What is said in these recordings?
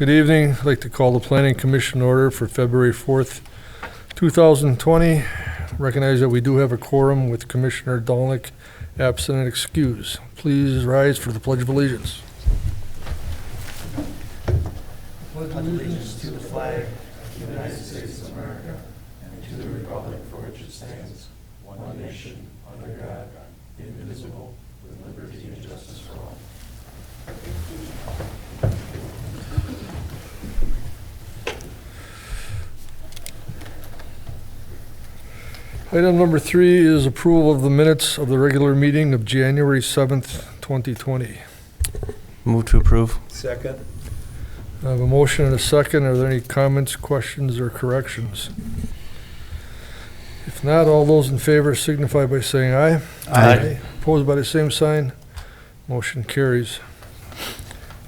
Good evening. I'd like to call the Planning Commission order for February 4th, 2020. Recognize that we do have a quorum with Commissioner Dolnick absent and excused. Please rise for the Pledge of Allegiance. Pledge allegiance to the flag of the United States of America and to the republic for which it stands, one nation, under God, indivisible, with liberty and justice for all. Item number 3 is approval of the minutes of the regular meeting of January 7th, 2020. Move to approve. Second. I have a motion and a second. Are there any comments, questions, or corrections? If not, all those in favor signify by saying aye. Aye. Opposed by the same sign. Motion carries.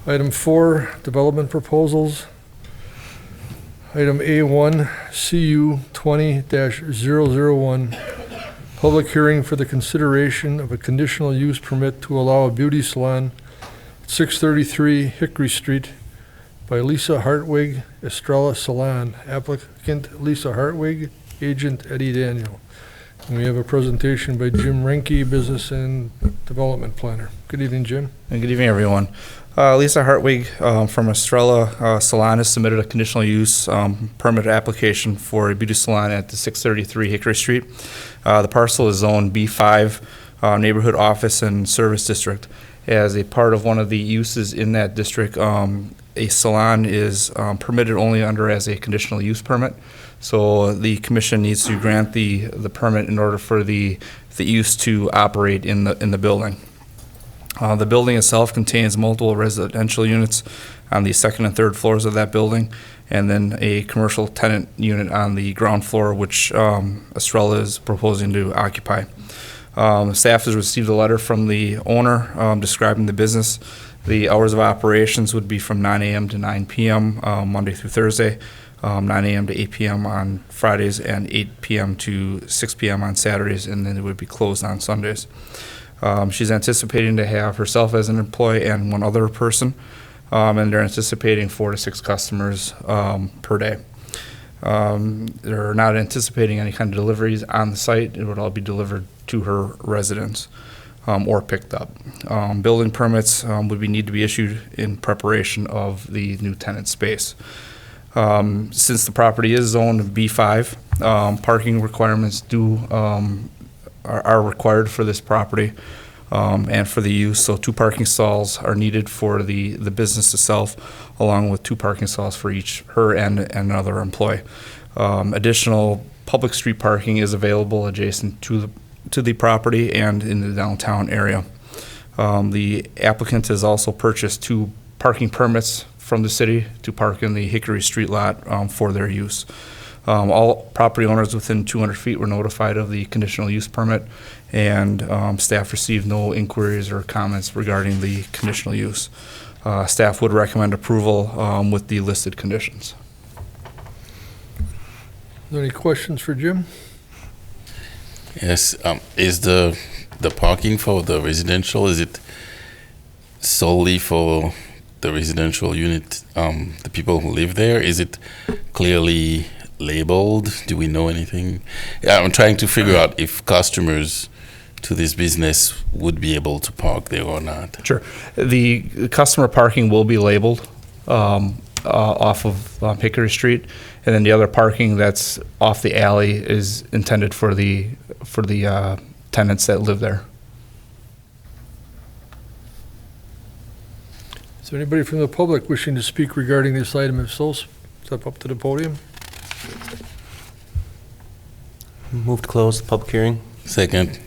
Item 4, development proposals. Item A1, CU 20-001, public hearing for the consideration of a conditional use permit to allow a beauty salon at 633 Hickory Street by Lisa Hartwig, Estrella Salon, applicant Lisa Hartwig, agent Eddie Daniel. And we have a presentation by Jim Renke, business and development planner. Good evening, Jim. And good evening, everyone. Lisa Hartwig from Estrella Salon has submitted a conditional use permit application for a beauty salon at the 633 Hickory Street. The parcel is zoned B5, Neighborhood Office and Service District. As a part of one of the uses in that district, a salon is permitted only under as a conditional use permit. So the commission needs to grant the permit in order for the use to operate in the building. The building itself contains multiple residential units on the second and third floors of that building, and then a commercial tenant unit on the ground floor, which Estrella is proposing to occupy. Staff has received a letter from the owner describing the business. The hours of operations would be from 9 a.m. to 9 p.m. Monday through Thursday, 9 a.m. to 8 p.m. on Fridays, and 8 p.m. to 6 p.m. on Saturdays, and then it would be closed on Sundays. She's anticipating to have herself as an employee and one other person, and they're anticipating 4 to 6 customers per day. They're not anticipating any kind of deliveries on the site. It would all be delivered to her residence or picked up. Building permits would need to be issued in preparation of the new tenant space. Since the property is zoned B5, parking requirements are required for this property and for the use. So 2 parking stalls are needed for the business itself, along with 2 parking stalls for each her and another employee. Additional public street parking is available adjacent to the property and in the downtown area. The applicant has also purchased 2 parking permits from the city to park in the Hickory Street lot for their use. All property owners within 200 feet were notified of the conditional use permit, and staff received no inquiries or comments regarding the conditional use. Staff would recommend approval with the listed conditions. Are there any questions for Jim? Yes. Is the parking for the residential, is it solely for the residential unit, the people who live there? Is it clearly labeled? Do we know anything? I'm trying to figure out if customers to this business would be able to park there or not. Sure. The customer parking will be labeled off of Hickory Street, and then the other parking that's off the alley is intended for the tenants that live there. Is there anybody from the public wishing to speak regarding this item? If so, step up to the podium. Move to close the public hearing. Second.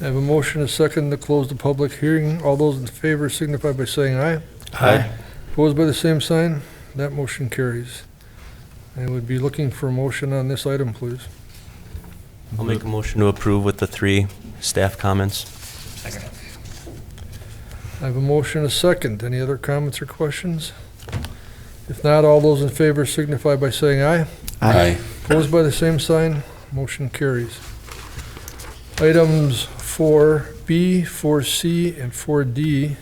I have a motion, a second, to close the public hearing. All those in favor signify by saying aye. Aye. Opposed by the same sign. That motion carries. I would be looking for a motion on this item, please. I'll make a motion to approve with the 3 staff comments. I have a motion, a second. Any other comments or questions? If not, all those in favor signify by saying aye. Aye. Opposed by the same sign. Motion carries. Items 4B, 4C, and 4D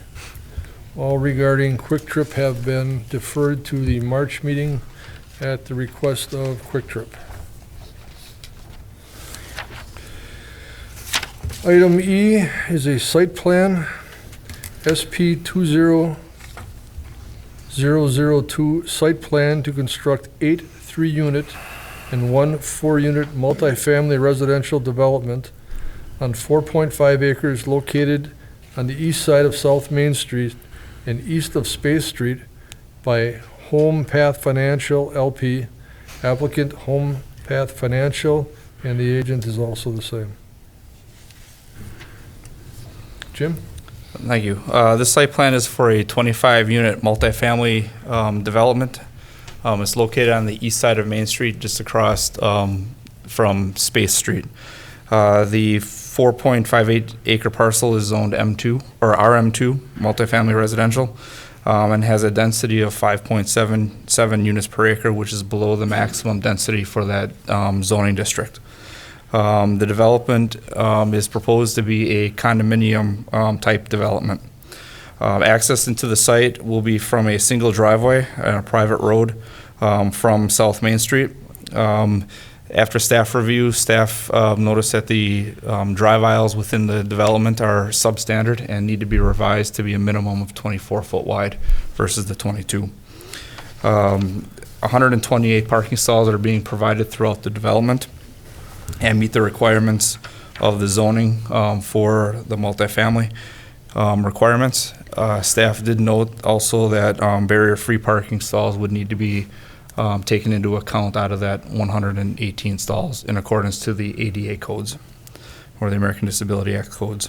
All regarding Quick Trip have been deferred to the March meeting at the request of Quick Trip. Item E is a site plan, SP 20002, site plan to construct 8 3-unit and 1 4-unit multifamily residential development on 4.5 acres located on the east side of South Main Street and east of Space Street by Home Path Financial LP, applicant Home Path Financial, and the agent is also the same. Jim? Thank you. This site plan is for a 25-unit multifamily development. It's located on the east side of Main Street, just across from Space Street. The 4.58 acre parcel is zoned M2 or RM2, multifamily residential, and has a density of 5.77 units per acre, which is below the maximum density for that zoning district. The development is proposed to be a condominium type development. Access into the site will be from a single driveway and a private road from South Main Street. After staff review, staff noticed that the drive aisles within the development are substandard and need to be revised to be a minimum of 24 foot wide versus the 22. 128 parking stalls are being provided throughout the development and meet the requirements of the zoning for the multifamily requirements. Staff did note also that barrier-free parking stalls would need to be taken into account out of that 118 stalls in accordance to the ADA codes, or the American Disability Act codes.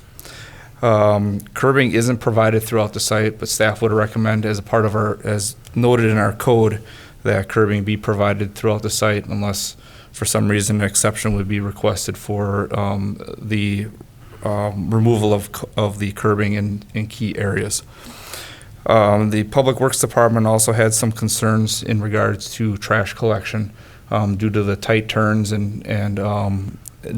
Curbing isn't provided throughout the site, but staff would recommend as a part of as noted in our code, that curbing be provided throughout the site unless for some reason an exception would be requested for the removal of the curbing in key areas. The Public Works Department also had some concerns in regards to trash collection due to the tight turns and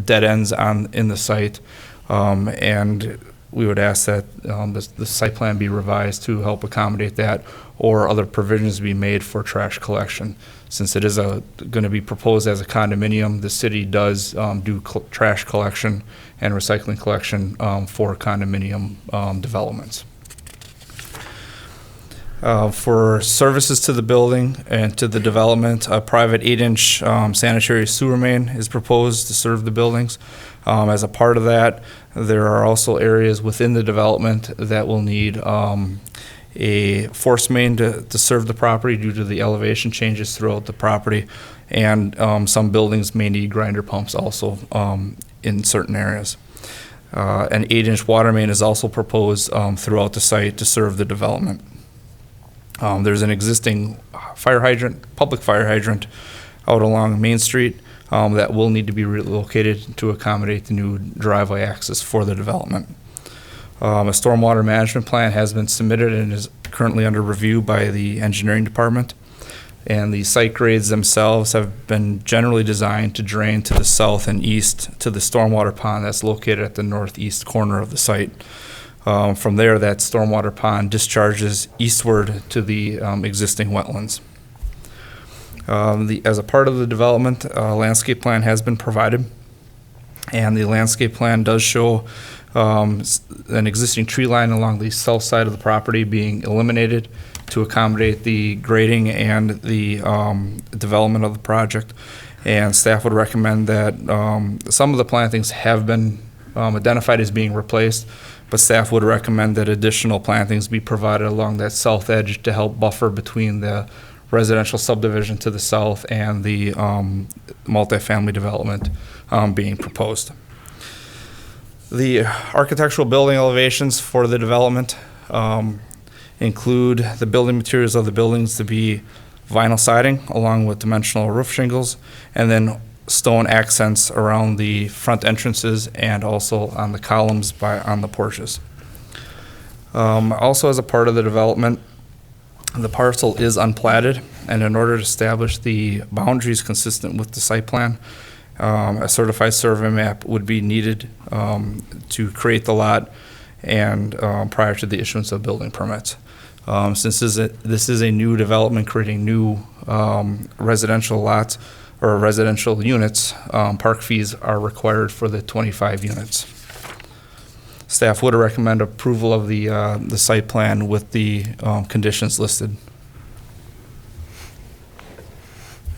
dead ends in the site. And we would ask that the site plan be revised to help accommodate that, or other provisions be made for trash collection. Since it is going to be proposed as a condominium, the city does do trash collection and recycling collection for condominium developments. For services to the building and to the development, a private 8-inch sanitary sewer main is proposed to serve the buildings. As a part of that, there are also areas within the development that will need a force main to serve the property due to the elevation changes throughout the property, and some buildings may need grinder pumps also in certain areas. An 8-inch water main is also proposed throughout the site to serve the development. There's an existing public fire hydrant out along Main Street that will need to be relocated to accommodate the new driveway access for the development. A stormwater management plan has been submitted and is currently under review by the engineering department. And the site grades themselves have been generally designed to drain to the south and east to the stormwater pond that's located at the northeast corner of the site. From there, that stormwater pond discharges eastward to the existing wetlands. As a part of the development, a landscape plan has been provided, and the landscape plan does show an existing tree line along the south side of the property being eliminated to accommodate the grading and the development of the project. And staff would recommend that some of the plantings have been identified as being replaced, but staff would recommend that additional plantings be provided along that south edge to help buffer between the residential subdivision to the south and the multifamily development being proposed. The architectural building elevations for the development include the building materials of the buildings to be vinyl siding along with dimensional roof shingles, and then stone accents around the front entrances and also on the columns on the porches. Also, as a part of the development, the parcel is unplatted, and in order to establish the boundaries consistent with the site plan, a certified survey map would be needed to create the lot and prior to the issuance of building permits. Since this is a new development creating new residential lots or residential units, park fees are required for the 25 units. Staff would recommend approval of the site plan with the conditions listed.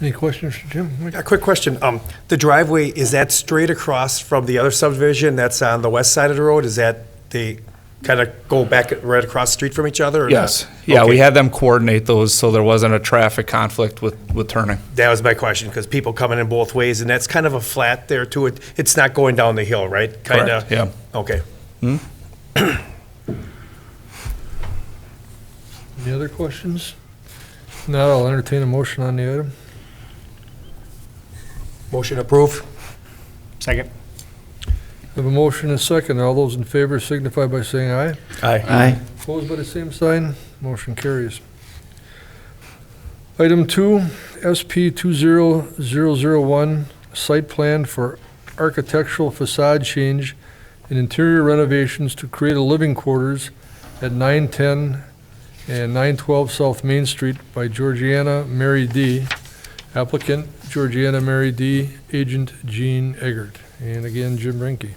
Any questions for Jim? A quick question. The driveway, is that straight across from the other subdivision that's on the west side of the road? Is that they kind of go back right across the street from each other? Or Yes. not? Yeah, we Okay. had them coordinate those so there wasn't a traffic conflict with turning. That was my question, because people coming in both ways, and that's kind of a flat there too. It's not going down the hill, right? Kind of. Correct, yeah. Okay. Any other questions? Now I'll entertain a motion on the item. Motion approved. Second. Have a motion and a second. All those in favor signify by saying aye. Aye. Opposed by the same sign, motion carries. Item 2, SP 20001, site plan for architectural facade change and interior renovations to create a living quarters at 910 and 912 South Main Street by Georgiana Mary D. Applicant Georgiana Mary D., agent Gene Eggert. And again, Jim Renke.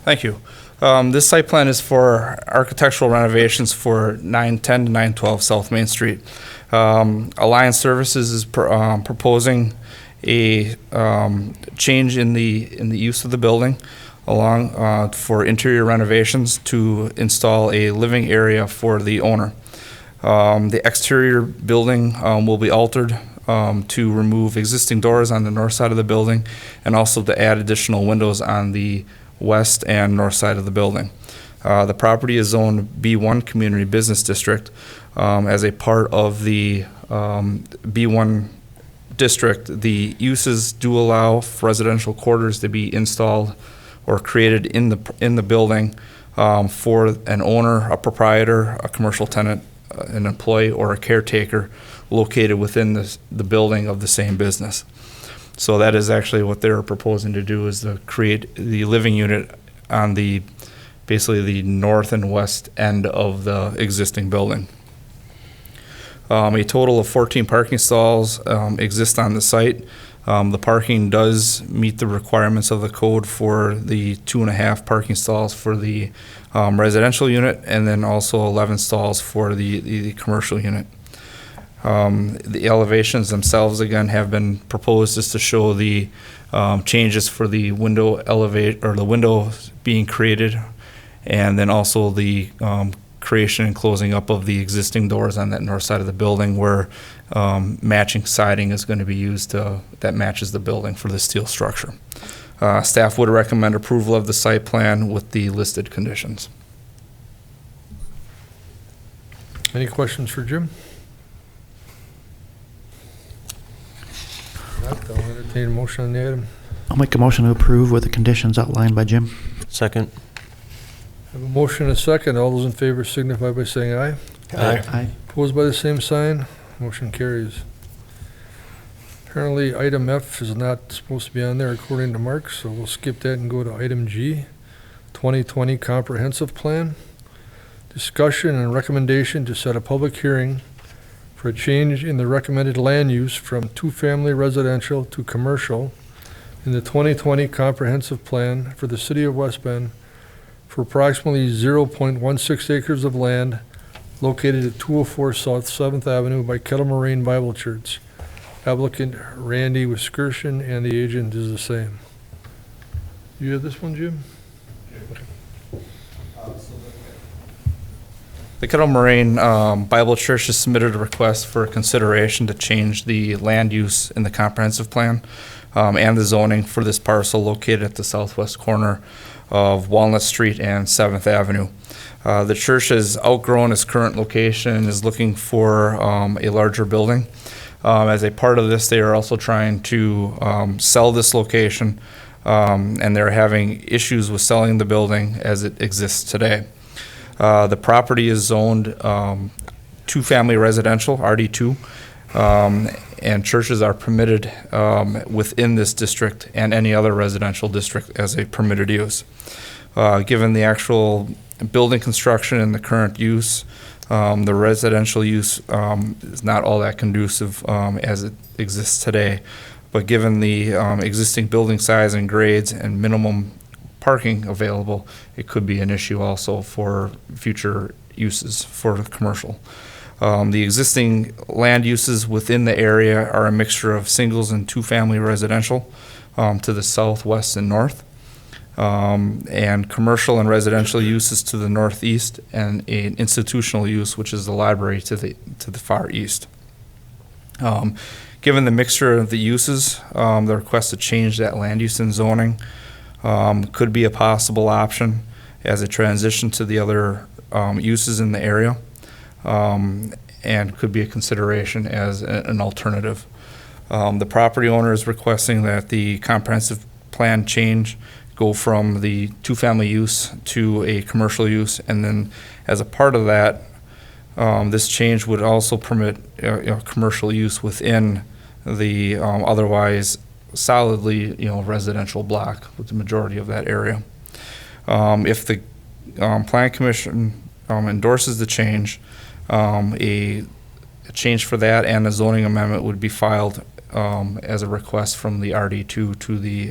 Thank you. This site plan is for architectural renovations for 910 to 912 South Main Street. Alliance Services is proposing a change in the use of the building along for interior renovations to install a living area for the owner. The exterior building will be altered to remove existing doors on the north side of the building and also to add additional windows on the west and north side of the building. The property is zoned B1 Community Business District. As a part of the B1 district, the uses do allow for residential quarters to be installed or created in the building for an owner, a proprietor, a commercial tenant, an employee, or a caretaker located within the building of the same business. So that is actually what they're proposing to do, is to create the living unit on basically the north and west end of the existing building. A total of 14 parking stalls exist on the site. The parking does meet the requirements of the code for the 2.5 parking stalls for the residential unit, and then also 11 stalls for the commercial unit. The elevations themselves, again, have been proposed just to show the changes for the window the windows being created, and then also the creation and closing up of the existing doors on that north side of the building, where matching siding is going to be used that matches the building for the steel structure. Staff would recommend approval of the site plan with the listed conditions. Any questions for Jim? Not, I'll entertain a motion on the item. I'll make a motion to approve with the conditions outlined by Jim. Second. Have a motion and a second. All those in favor signify by saying aye. Aye. Opposed by the same sign, motion carries. Apparently, item F is not supposed to be on there according to Mark, so we'll skip that and go to item G, 2020 Comprehensive Plan. Discussion and recommendation to set a public hearing for a change in the recommended land use from two-family residential to commercial in the 2020 Comprehensive Plan for the City of West Bend for approximately 0.16 acres of land located at 204 South 7th Avenue by Kettle Moraine Bible Church. Applicant Randy Wiskerson and the agent is the same. You have this one, Jim? The Kettle Moraine Bible Church has submitted a request for consideration to change the land use in the comprehensive plan and the zoning for this parcel located at the southwest corner of Walnut Street and 7th Avenue. The church has outgrown its current location and is looking for a larger building. As a part of this, they are also trying to sell this location, and they're having issues with selling the building as it exists today. The property is zoned two-family residential, RD2, and churches are permitted within this district and any other residential district as a permitted use. Given the actual building construction and the current use, the residential use is not all that conducive as it exists today. But given the existing building size and grades and minimum parking available, it could be an issue also for future uses for the commercial. The existing land uses within the area are a mixture of singles and two-family residential to the south, west, and north, and commercial and residential uses to the northeast, and an institutional use, which is the library, to the far east. Given the mixture of the uses, the request to change that land use and zoning could be a possible option as a transition to the other uses in the area, and could be a consideration as an alternative. The property owner is requesting that the comprehensive plan change go from the two-family use to a commercial use, and then as a part of that, this change would also permit commercial use within the otherwise solidly residential block with the majority of that area. If the Plan Commission endorses the change, a change for that and a zoning amendment would be filed as a request from the RD2 to the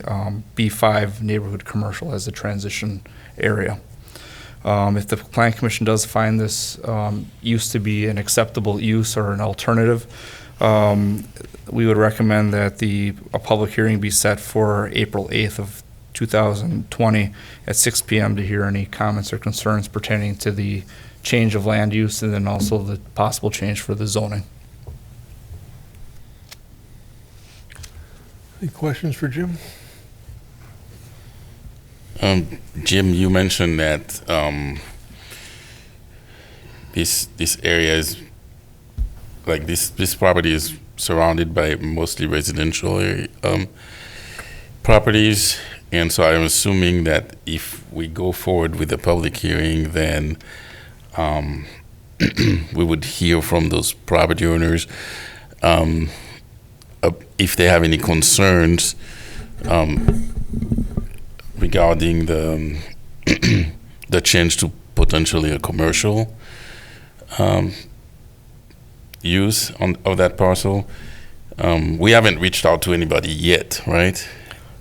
B5 neighborhood commercial as a transition area. If the Plan Commission does find this use to be an acceptable use or an alternative, we would recommend that a public hearing be set for April 8th of 2020 at 6 p.m. to hear any comments or concerns pertaining to the change of land use and then also the possible change for the zoning. Any questions for Jim? Jim, you mentioned that this area is like this property is surrounded by mostly residential properties, and so I'm assuming that if we go forward with the public hearing, then we would hear from those property owners if they have any concerns regarding the the change to potentially a commercial use of that parcel. We haven't reached out to anybody yet, right?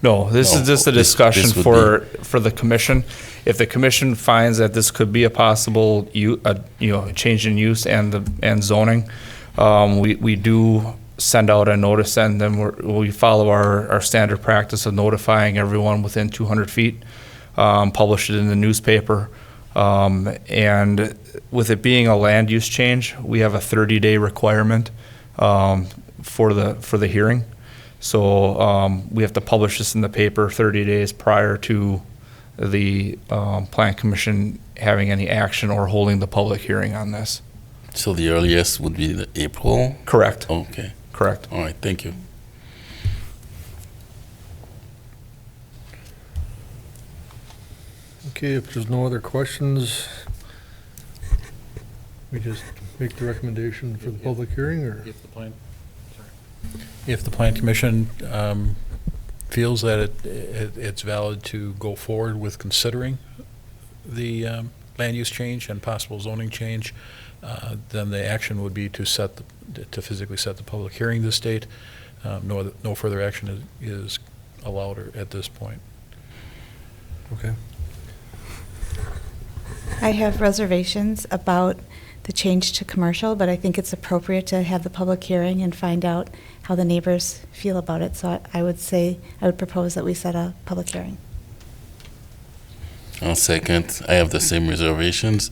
No, this No, is just a this discussion would for the commission. If the commission finds that this could be a possible change in use and zoning, we do send out a notice, and then we follow our standard practice of notifying everyone within 200 feet, publish it in the newspaper, and with it being a land use change, we have a 30-day requirement for the hearing. So we have to publish this in the paper 30 days prior to the Plan Commission having any action or holding the public hearing on this. So the earliest would be the April? Correct. Okay. Correct. All right, thank you. Okay, if there's no other questions, we just make the recommendation for the public hearing, or? If the Plan Commission feels that it's valid to go forward with considering the land use change and possible zoning change, then the action would be to physically set the public hearing this date. No further action is allowed at this point. Okay. I have reservations about the change to commercial, but I think it's appropriate to have the public hearing and find out how the neighbors feel about it. So I would propose that we set a public hearing. I'll second. I have the same reservations,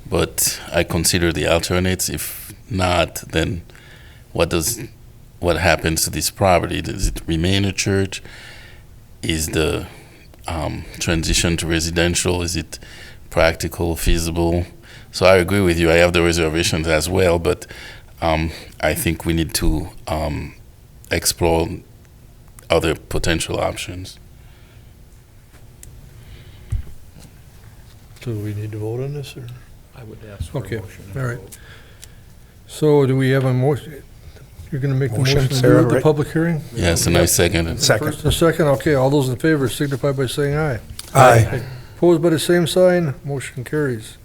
but I consider the alternates. If not, then what happens to this property? Does it remain a church? Is the transition to residential, is it practical, feasible? So I agree with you. I have the reservations as well, but I think we need to explore other potential options. So do we need to vote on this, or? I would ask for Okay, a motion. all right. So do we have a motion? You're going to make the Motion, motion to Sarah, do the right? public hearing? Yes, and I second it. Second. First and second, okay, all those in favor signify by saying aye. Aye. Opposed by the same sign, motion carries.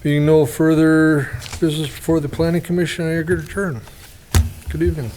Being no further business before the planning commission, I agree to adjourn. Good evening.